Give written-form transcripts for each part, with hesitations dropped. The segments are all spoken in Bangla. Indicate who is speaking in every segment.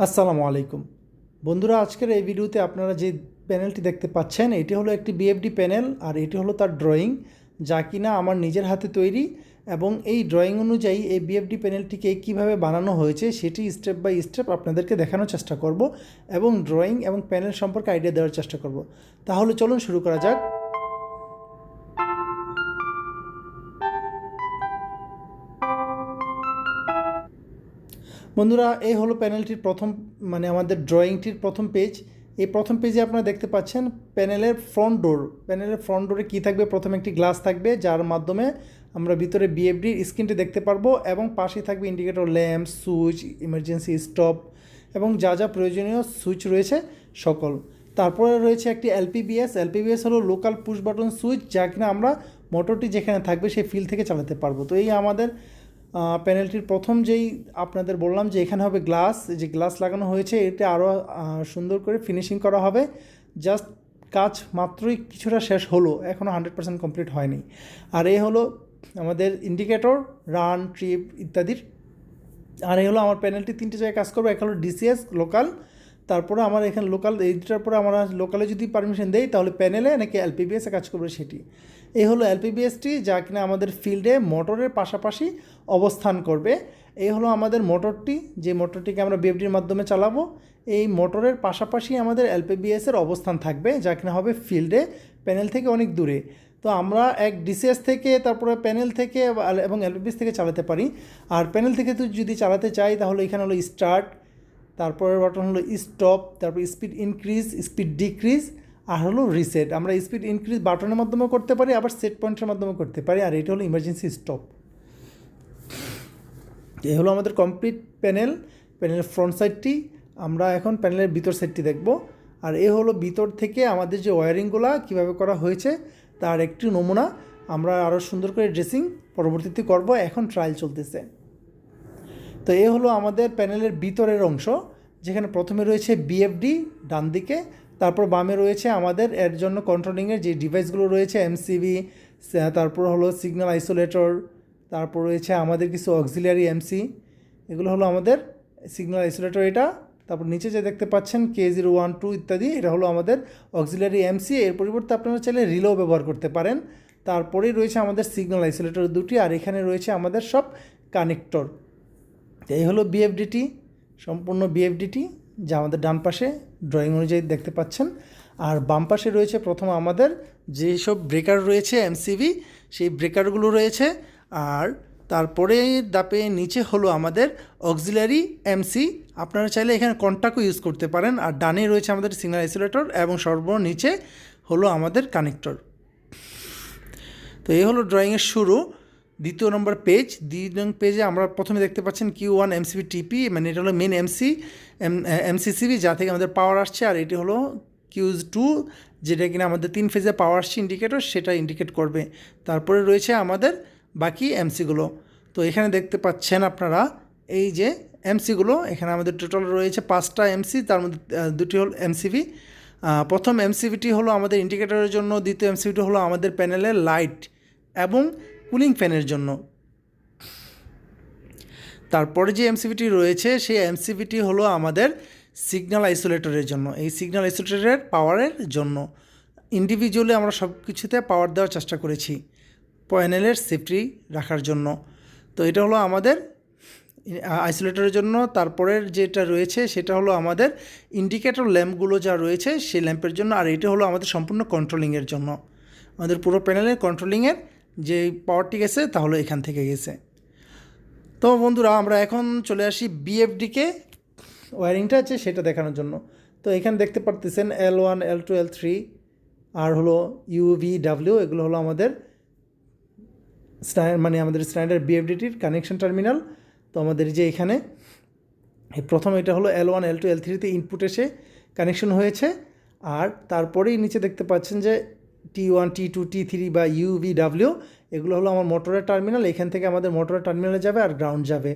Speaker 1: আসসালামু আলাইকুম বন্ধুরা, আজকের এই ভিডিওতে আপনারা যে প্যানেলটি দেখতে পাচ্ছেন এটি হলো একটি বিএফডি প্যানেল আর এটি হলো তার ড্রয়িং, যা কিনা আমার নিজের হাতে তৈরি। এবং এই ড্রয়িং অনুযায়ী এই বিএফডি প্যানেলটিকে কিভাবে বানানো হয়েছে সেটি স্টেপ বাই স্টেপ আপনাদেরকে দেখানোর চেষ্টা করব এবং ড্রয়িং এবং প্যানেল সম্পর্কে আইডিয়া দেওয়ার চেষ্টা করব। তাহলে চলুন শুরু করা যাক। বন্ধুরা, এই হলো প্যানেলটির প্রথম আমাদের ড্রয়িংটির প্রথম পেজ। এই প্রথম পেজে আপনারা দেখতে পাচ্ছেন প্যানেলের ফ্রন্ট ডোর। প্যানেলের ফ্রন্ট ডোরে কী থাকবে? প্রথমে একটি গ্লাস থাকবে যার মাধ্যমে আমরা ভিতরে বিএফডির স্ক্রিনটি দেখতে পারবো এবং পাশেই থাকবে indicator, lamp, switch, emergency stop এবং যা যা প্রয়োজনীয় সুইচ রয়েছে সকল। তারপরে রয়েছে একটি এলপিবিএস। এলপিবিএস হলো লোকাল পুশ বাটন সুইচ, যা কিনা আমরা মোটরটি যেখানে থাকবে সেই ফিল্ড থেকে চালাতে পারবো। তো এই আমাদের প্যানেলটির প্রথম যেই আপনাদের বললাম যে এখানে হবে গ্লাস, যে গ্লাস লাগানো হয়েছে এটা আরও সুন্দর করে ফিনিশিং করা হবে। জাস্ট কাজ মাত্রই কিছুটা শেষ হলো, এখনও 100% কমপ্লিট হয়নি। আর এই হলো আমাদের ইন্ডিকেটর, রান, ট্রিপ ইত্যাদির। আর এই হলো আমার প্যানেলটি তিনটে জায়গায় কাজ করবে। এক হলো ডিসিএস লোকাল, তারপরে আমার এখানে লোকাল, এই দুটার পরে আমরা লোকালে যদি পারমিশন দেই তাহলে প্যানেলে নাকি এলপিবিএসে কাজ করবে সেটি। এই হলো এলপিবিএসটি, যা কিনা আমাদের ফিল্ডে মোটরের পাশাপাশি অবস্থান করবে। এই হলো আমাদের মোটরটি, যে মোটরটিকে আমরা বিএফডির মাধ্যমে চালাবো। এই মোটরের পাশাপাশি আমাদের এলপিবিএসের অবস্থান থাকবে, যা কিনা হবে ফিল্ডে, প্যানেল থেকে অনেক দূরে। তো আমরা এক ডিসিএস থেকে, তারপরে প্যানেল থেকে এবং এলপিবিএস থেকে চালাতে পারি। আর প্যানেল থেকে তো যদি চালাতে চাই তাহলে এখানে হলো স্টার্ট, তারপরের বাটন হলো স্টপ, তারপর স্পিড ইনক্রিজ, স্পিড ডিক্রিজ, আর হলো রিসেট। আমরা স্পিড ইনক্রিজ বাটনের মাধ্যমে করতে পারি, আবার সেট পয়েন্টের মাধ্যমে করতে পারি। আর এটা হলো ইমার্জেন্সি স্টপ। এই হলো আমাদের কমপ্লিট প্যানেল। প্যানেলের ফ্রন্ট সাইডটি, আমরা এখন প্যানেলের ভিতর সাইডটি দেখব। আর এ হলো ভিতর থেকে আমাদের যে ওয়্যারিংগুলো কীভাবে করা হয়েছে তার একটি নমুনা। আমরা আরও সুন্দর করে ড্রেসিং পরবর্তীতে করব, এখন ট্রায়াল চলতেছে। তো এ হলো আমাদের প্যানেলের ভিতরের অংশ, যেখানে প্রথমে রয়েছে বিএফডি ডান দিকে, তারপর বামে রয়েছে আমাদের এর জন্য কন্ট্রোলিংয়ের যে ডিভাইসগুলো রয়েছে, এমসিবি, তারপর হলো সিগন্যাল আইসোলেটর, তারপর রয়েছে আমাদের কিছু অক্সিলিয়ারি এমসি, এগুলো হলো আমাদের সিগন্যাল আইসোলেটর এটা। তারপর নিচে যে দেখতে পাচ্ছেন K012 ইত্যাদি, এটা হলো আমাদের অক্সিলিয়ারি এমসি। এর পরিবর্তে আপনারা চাইলে রিলেও ব্যবহার করতে পারেন। তারপরেই রয়েছে আমাদের সিগন্যাল আইসোলেটর দুটি, আর এখানে রয়েছে আমাদের সব কানেক্টর। এই হলো বিএফডিটি, সম্পূর্ণ বিএফডিটি, যা আমাদের ডান পাশে ড্রয়িং অনুযায়ী দেখতে পাচ্ছেন। আর বাম পাশে রয়েছে প্রথম আমাদের যেসব ব্রেকার রয়েছে এমসিবি, সেই ব্রেকারগুলো রয়েছে। আর তারপরে দাপে নিচে হলো আমাদের অক্সিলারি এমসি। আপনারা চাইলে এখানে কন্টাক্টও ইউজ করতে পারেন। আর ডানে রয়েছে আমাদের সিগন্যাল আইসোলেটর এবং সর্বনিচে হলো আমাদের কানেক্টর। তো এই হলো ড্রয়িংয়ের শুরু। দ্বিতীয় নম্বর পেজে আমরা প্রথমে দেখতে পাচ্ছেন Q1 এমসিবি টিপি, মানে এটা হলো মেন এমসিসিবি, যা থেকে আমাদের পাওয়ার আসছে। আর এটি হলো Q2, যেটা কিনা আমাদের 3 ফেজে পাওয়ার আসছে ইন্ডিকেটর, সেটা ইন্ডিকেট করবে। তারপরে রয়েছে আমাদের বাকি এমসিগুলো। তো এখানে দেখতে পাচ্ছেন আপনারা এই যে এমসিগুলো, এখানে আমাদের টোটাল রয়েছে 5টা এমসি, তার মধ্যে 2টি হলো এমসিবি। প্রথম এমসিবিটি হলো আমাদের ইন্ডিকেটরের জন্য, দ্বিতীয় এমসিবিটি হলো আমাদের প্যানেলের লাইট এবং কুলিং ফ্যানের জন্য। তারপরে যে এমসিবিটি রয়েছে সেই এমসিবিটি হলো আমাদের সিগন্যাল আইসোলেটরের জন্য। এই সিগন্যাল আইসোলেটরের পাওয়ারের জন্য ইন্ডিভিজুয়ালি আমরা সব কিছুতে পাওয়ার দেওয়ার চেষ্টা করেছি প্যানেলের সেফটি রাখার জন্য। তো এটা হলো আমাদের আইসোলেটরের জন্য। তারপরের যেটা রয়েছে সেটা হলো আমাদের ইন্ডিকেটর ল্যাম্পগুলো যা রয়েছে সেই ল্যাম্পের জন্য। আর এটা হলো আমাদের সম্পূর্ণ কন্ট্রোলিংয়ের জন্য, আমাদের পুরো প্যানেলের কন্ট্রোলিংয়ের যে পাওয়ারটি গেছে তাহলে এখান থেকে গেছে। তো বন্ধুরা, আমরা এখন চলে আসি বিএফডিকে ওয়্যারিংটা আছে সেটা দেখানোর জন্য। তো এখানে দেখতে পারতেছেন L1, L2, L3 আর হলো UVW, এগুলো হলো আমাদের আমাদের স্নাইডার বিএফডিটির কানেকশন টার্মিনাল। তো আমাদের যে এখানে প্রথম এটা হলো L1, L2, L3তে ইনপুট এসে কানেকশন হয়েছে। আর তারপরেই নিচে দেখতে পাচ্ছেন যে T1, T2, T3 বা UVW, এগুলো হলো আমার মোটরের টার্মিনাল। এখান থেকে আমাদের মোটরের টার্মিনালে যাবে আর গ্রাউন্ড যাবে,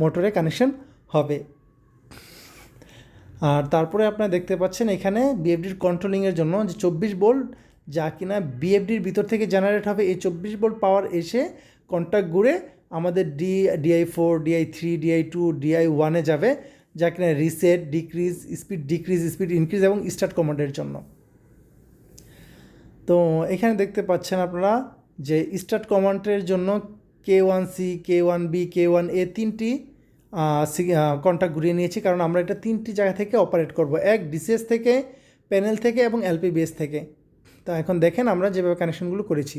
Speaker 1: মোটরে কানেকশন হবে। আর তারপরে আপনারা দেখতে পাচ্ছেন এখানে বিএফডির কন্ট্রোলিংয়ের জন্য যে 24 ভোল্ট, যা কিনা বিএফডির ভিতর থেকে জেনারেট হবে। এই 24 ভোল্ট পাওয়ার এসে কন্ট্যাক্ট ঘুরে আমাদের DI4, DI3, DI2, DI1-এ যাবে, যা কিনা রিসেট, ডিক্রিজ, স্পিড ইনক্রিজ এবং স্টার্ট কমান্ডের জন্য। তো এখানে দেখতে পাচ্ছেন আপনারা যে স্টার্ট কমান্ডের জন্য K1C, K1B, K1A 3টি কন্ট্যাক্ট ঘুরিয়ে নিয়েছি, কারণ আমরা এটা 3টি জায়গা থেকে অপারেট করব, এক ডিসিএস থেকে, প্যানেল থেকে এবং এলপিবিএস থেকে। তো এখন দেখেন আমরা যেভাবে কানেকশনগুলো করেছি।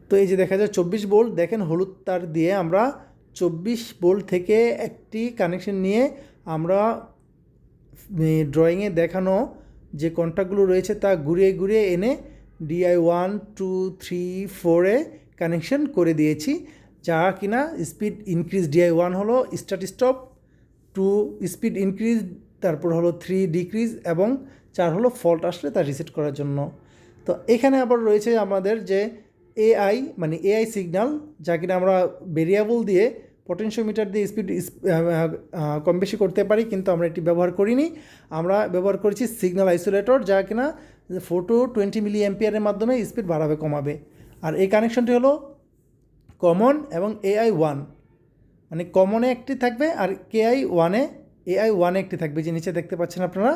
Speaker 1: তো এই যে দেখা যায় 24 ভোল্ট, দেখেন হলুদ তার দিয়ে আমরা 24 ভোল্ট থেকে একটি কানেকশন নিয়ে আমরা ড্রয়িংয়ে দেখানো যে কন্ট্যাক্টগুলো রয়েছে তা ঘুরিয়ে ঘুরিয়ে এনে DI 1, 2, 3, 4-এ কানেকশন করে দিয়েছি, যা কিনা স্পিড ইনক্রিজ DI 1 হলো স্টার্ট স্টপ, 2 স্পিড ইনক্রিজ, তারপর হলো 3 ডিক্রিজ এবং 4 হলো ফল্ট আসলে তা রিসেট করার জন্য। তো এখানে আবার রয়েছে আমাদের যে AI মানে AI সিগন্যাল, যা কিনা আমরা ভেরিয়েবল দিয়ে পটেনশিওমিটার দিয়ে স্পিড কম বেশি করতে পারি, কিন্তু আমরা এটি ব্যবহার করিনি। আমরা ব্যবহার করেছি সিগন্যাল আইসোলেটর, যা কিনা 4 to 20 মিলি অ্যাম্পিয়ারের মাধ্যমে স্পিড বাড়াবে কমাবে। আর এই কানেকশনটি হলো কমন এবং AI 1 মানে কমনে একটি থাকবে আর AI 1-এ একটি থাকবে, যে নিচে দেখতে পাচ্ছেন আপনারা।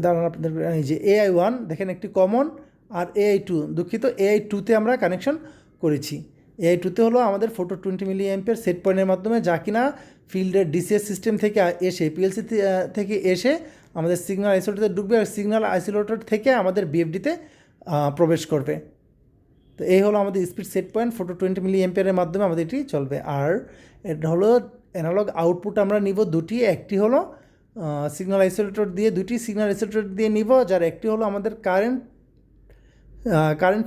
Speaker 1: দাঁড়ান আপনাদের, এই যে AI 1 দেখেন একটি কমন, আর AI 2, দুঃখিত, AI 2-তে আমরা কানেকশন করেছি। AI 2-তে হলো আমাদের 4 to 20 মিলি অ্যাম্পিয়ার সেট পয়েন্টের মাধ্যমে, যা কিনা ফিল্ডের ডিসিএস সিস্টেম থেকে এসে পিএলসি থেকে এসে আমাদের সিগন্যাল আইসোলেটরে ঢুকবে, আর সিগন্যাল আইসোলেটর থেকে আমাদের বিএফডিতে প্রবেশ করবে। তো এই হলো আমাদের স্পিড সেট পয়েন্ট, 4 to 20 মিলি অ্যাম্পিয়ারের মাধ্যমে আমাদের এটি চলবে। আর এটা হলো অ্যানালগ আউটপুট আমরা নিব দুটি, একটি হলো সিগন্যাল আইসোলেটর দিয়ে, দুটি সিগন্যাল আইসোলেটর দিয়ে নিব, যার একটি হলো আমাদের কারেন্ট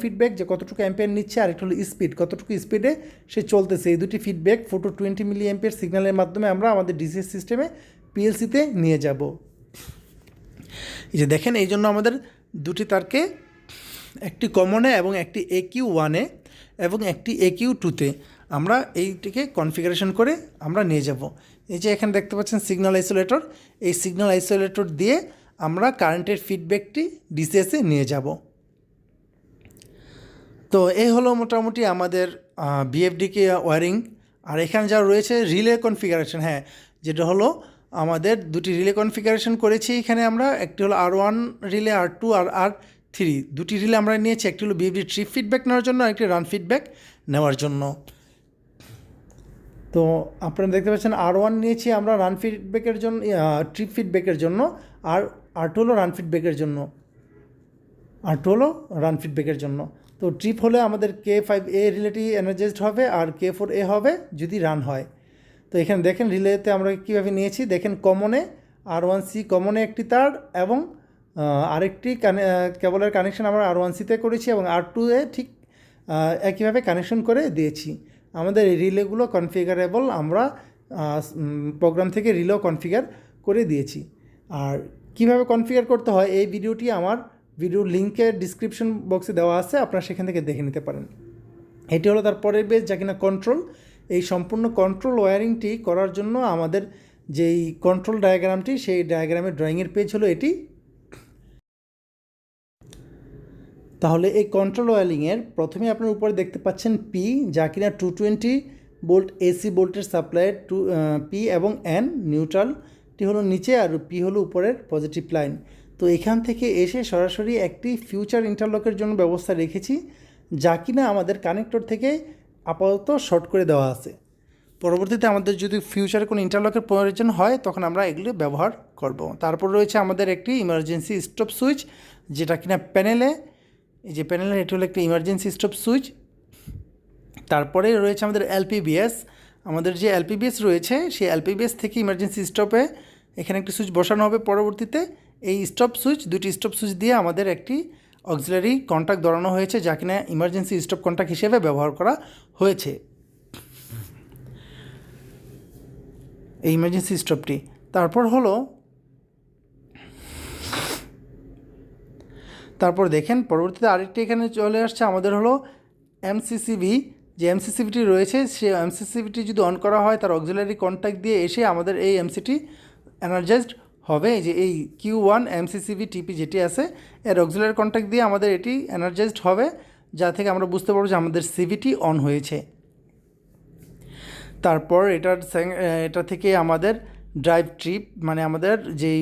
Speaker 1: ফিডব্যাক যে কতটুকু অ্যাম্পিয়ার নিচ্ছে, আর একটা হলো স্পিড কতটুকু স্পিডে সে চলতেছে। এই দুটি ফিডব্যাক 4 to 20 মিলি অ্যাম্পিয়ার সিগন্যালের মাধ্যমে আমরা আমাদের ডিসিএস সিস্টেমে পিএলসিতে নিয়ে যাব। এই যে দেখেন, এই জন্য আমাদের দুটি তারকে একটি কমনে এবং একটি AQ1-এ এবং একটি AQ2-তে আমরা এইটিকে কনফিগারেশন করে আমরা নিয়ে যাব। এই যে এখানে দেখতে পাচ্ছেন সিগন্যাল আইসোলেটর, এই সিগন্যাল আইসোলেটর দিয়ে আমরা কারেন্টের ফিডব্যাকটি ডিসিএসে নিয়ে যাব। তো এই হলো মোটামুটি আমাদের বিএফডিকে ওয়্যারিং। আর এখানে যা রয়েছে রিলে কনফিগারেশন, হ্যাঁ, যেটা হলো আমাদের দুটি রিলে কনফিগারেশন করেছি এখানে আমরা, একটি হলো R1 রিলে, R2 আর R3, দুটি রিলে আমরা নিয়েছি। একটি হলো বিএফডি ট্রিপ ফিডব্যাক নেওয়ার জন্য, একটি রান ফিডব্যাক নেওয়ার জন্য। তো আপনারা দেখতে পাচ্ছেন R1 নিয়েছি আমরা রান ফিডব্যাকের জন্য, ট্রিপ ফিডব্যাকের জন্য, আর R2 হলো রান ফিডব্যাকের জন্য। তো ট্রিপ হলে আমাদের K5A রিলেটি এনার্জাইজড হবে আর K4A হবে যদি রান হয়। তো এখানে দেখেন রিলেতে আমরা কীভাবে নিয়েছি, দেখেন কমনে R1C কমনে একটি তার এবং আরেকটি কেবলের কানেকশন আমরা R1Cতে করেছি এবং R2-এ ঠিক একইভাবে কানেকশন করে দিয়েছি। আমাদের এই রিলেগুলো কনফিগারেবল, আমরা প্রোগ্রাম থেকে রিলেও কনফিগার করে দিয়েছি। আর কিভাবে কনফিগার করতে হয় এই ভিডিওটি আমার ভিডিওর লিঙ্কের ডিসক্রিপশন বক্সে দেওয়া আছে, আপনারা সেখান থেকে দেখে নিতে পারেন। এটি হলো তার পরের পেজ, যা কিনা কন্ট্রোল। এই সম্পূর্ণ কন্ট্রোল ওয়্যারিংটি করার জন্য আমাদের যেই কন্ট্রোল ডায়াগ্রামটি, সেই ডায়াগ্রামের ড্রয়িংয়ের পেজ হলো এটি। তাহলে এই কন্ট্রোল ওয়্যারিংয়ের প্রথমে আপনার উপরে দেখতে পাচ্ছেন P, যা কিনা 220 ভোল্ট AC ভোল্টের সাপ্লাইয়ের P এবং N নিউট্রালটি হলো নিচে, আর P হলো উপরের পজিটিভ লাইন। তো এখান থেকে এসে সরাসরি একটি ফিউচার ইন্টারলকের জন্য ব্যবস্থা রেখেছি, যা কিনা আমাদের কানেক্টর থেকে আপাতত শর্ট করে দেওয়া আছে। পরবর্তীতে আমাদের যদি ফিউচারে কোনো ইন্টারলকের প্রয়োজন হয় তখন আমরা এগুলো ব্যবহার করব। তারপর রয়েছে আমাদের একটি ইমার্জেন্সি স্টপ সুইচ, যেটা কিনা প্যানেলে, এই যে প্যানেলে এটি হলো একটি ইমার্জেন্সি স্টপ সুইচ। তারপরে রয়েছে আমাদের LPBS, আমাদের যে LPBS রয়েছে সেই LPBS থেকে ইমার্জেন্সি স্টপে এখানে একটি সুইচ বসানো হবে। পরবর্তীতে এই দুটি স্টপ সুইচ দিয়ে আমাদের একটি অক্সিলারি কন্ট্যাক্ট ধরানো হয়েছে, যা কিনা ইমার্জেন্সি স্টপ কন্ট্যাক্ট হিসেবে ব্যবহার করা হয়েছে এই ইমার্জেন্সি স্টপটি। তারপর দেখেন পরবর্তীতে আরেকটি এখানে চলে আসছে আমাদের হলো MCCV, যে MCCVটি রয়েছে সে MCCVটি যদি অন করা হয় তার অক্সিলারি কন্ট্যাক্ট দিয়ে এসে আমাদের এই এমসিটি এনার্জাইজড হবে। যে এই Q1 MCCV TP যেটি আছে এর অক্সিলারি কন্ট্যাক্ট দিয়ে আমাদের এটি এনার্জাইজড হবে, যা থেকে আমরা বুঝতে পারবো যে আমাদের সিভিটি অন হয়েছে। তারপর এটা থেকে আমাদের ড্রাইভ ট্রিপ মানে আমাদের যেই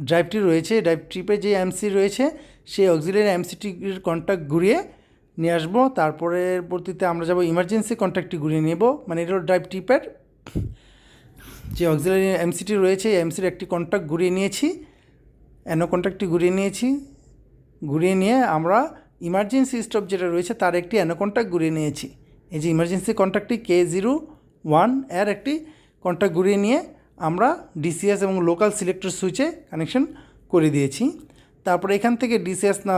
Speaker 1: ড্রাইভটি রয়েছে ড্রাইভ ট্রিপে যে এমসি রয়েছে সেই অক্সিলারি এমসিটির কন্ট্যাক্ট ঘুরিয়ে নিয়ে আসবো। তারপরে পরবর্তীতে আমরা যাব ইমার্জেন্সি কন্ট্যাক্টটি ঘুরিয়ে নেব, মানে এটা হলো ড্রাইভ ট্রিপের যে অক্সিলারি এমসিটি রয়েছে এই এমসির একটি কন্ট্যাক্ট ঘুরিয়ে নিয়েছি, অ্যানো কন্ট্যাক্টটি ঘুরিয়ে নিয়েছি। ঘুরিয়ে নিয়ে আমরা ইমার্জেন্সি স্টপ যেটা রয়েছে তার একটি অ্যানো কন্ট্যাক্ট ঘুরিয়ে নিয়েছি। এই যে ইমার্জেন্সি কন্ট্যাক্টটি K01 এর একটি কন্ট্যাক্ট ঘুরিয়ে নিয়ে আমরা ডিসিএস এবং লোকাল সিলেক্টর সুইচে কানেকশন করে দিয়েছি। তারপরে এখান থেকে ডিসিএস না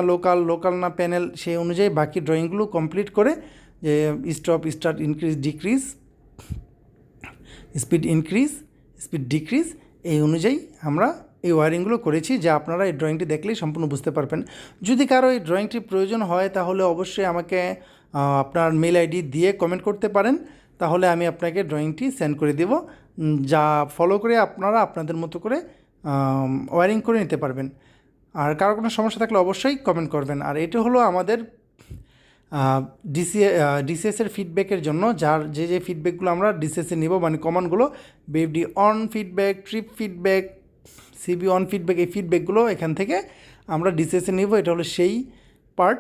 Speaker 1: লোকাল না প্যানেল সেই অনুযায়ী বাকি ড্রয়িংগুলো কমপ্লিট করে যে stop start increase decrease speed increase speed decrease এই অনুযায়ী আমরা এই ওয়ারিংগুলো করেছি, যা আপনারা এই ড্রয়িংটি দেখলেই সম্পূর্ণ বুঝতে পারবেন। যদি কারো এই ড্রয়িংটির প্রয়োজন হয় তাহলে অবশ্যই আমাকে আপনার মেল আইডি দিয়ে কমেন্ট করতে পারেন, তাহলে আমি আপনাকে ড্রয়িংটি সেন্ড করে দেব, যা ফলো করে আপনারা আপনাদের মতো করে ওয়ারিং করে নিতে পারবেন। আর কারো কোনো সমস্যা থাকলে অবশ্যই কমেন্ট করবেন। আর এটা হলো আমাদের ডিসিএসের ফিডব্যাকের জন্য, যার যে ফিডব্যাকগুলো আমরা ডিসিএসে নেব, মানে কমান্ডগুলো VFD on feedback, trip feedback, CB on feedback, এই ফিডব্যাকগুলো এখান থেকে আমরা ডিসিএসে নেব। এটা হলো সেই পার্ট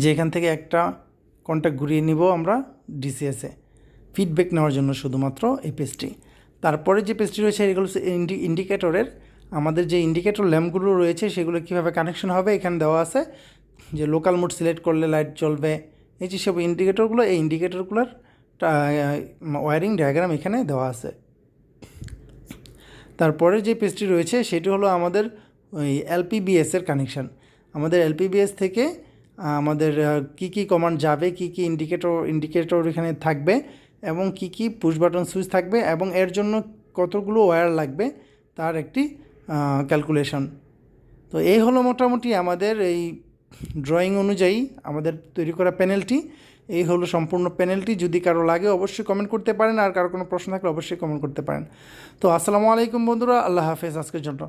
Speaker 1: যে এখান থেকে একটা কন্ট্যাক্ট ঘুরিয়ে নিব আমরা ডিসিএসে ফিডব্যাক নেওয়ার জন্য শুধুমাত্র এই পেজটি। তারপরে যে পেজটি রয়েছে এগুলো ইন্ডিকেটরের, আমাদের যে ইন্ডিকেটর ল্যাম্পগুলো রয়েছে সেগুলো কীভাবে কানেকশন হবে এখানে দেওয়া আছে, যে লোকাল মোড সিলেক্ট করলে লাইট জ্বলবে, এই যে সব ইন্ডিকেটরগুলো, এই ইন্ডিকেটরগুলোর ওয়ারিং ডায়াগ্রাম এখানে দেওয়া আছে। তারপরে যে পেজটি রয়েছে সেটি হলো আমাদের ওই এলপিবিএসের কানেকশান। আমাদের এলপিবিএস থেকে আমাদের কি কমান্ড যাবে, কি ইন্ডিকেটর এখানে থাকবে এবং কি পুশ বাটন সুইচ থাকবে এবং এর জন্য কতগুলো ওয়্যার লাগবে তার একটি ক্যালকুলেশন। তো এই হলো মোটামুটি আমাদের এই ড্রয়িং অনুযায়ী আমাদের তৈরি করা প্যানেলটি। এই হলো সম্পূর্ণ প্যানেলটি। যদি কারো লাগে অবশ্যই কমেন্ট করতে পারেন, আর কারো কোনো প্রশ্ন থাকলে অবশ্যই কমেন্ট করতে পারেন। তো আসসালামু আলাইকুম বন্ধুরা, আল্লাহ হাফেজ আজকের জন্য।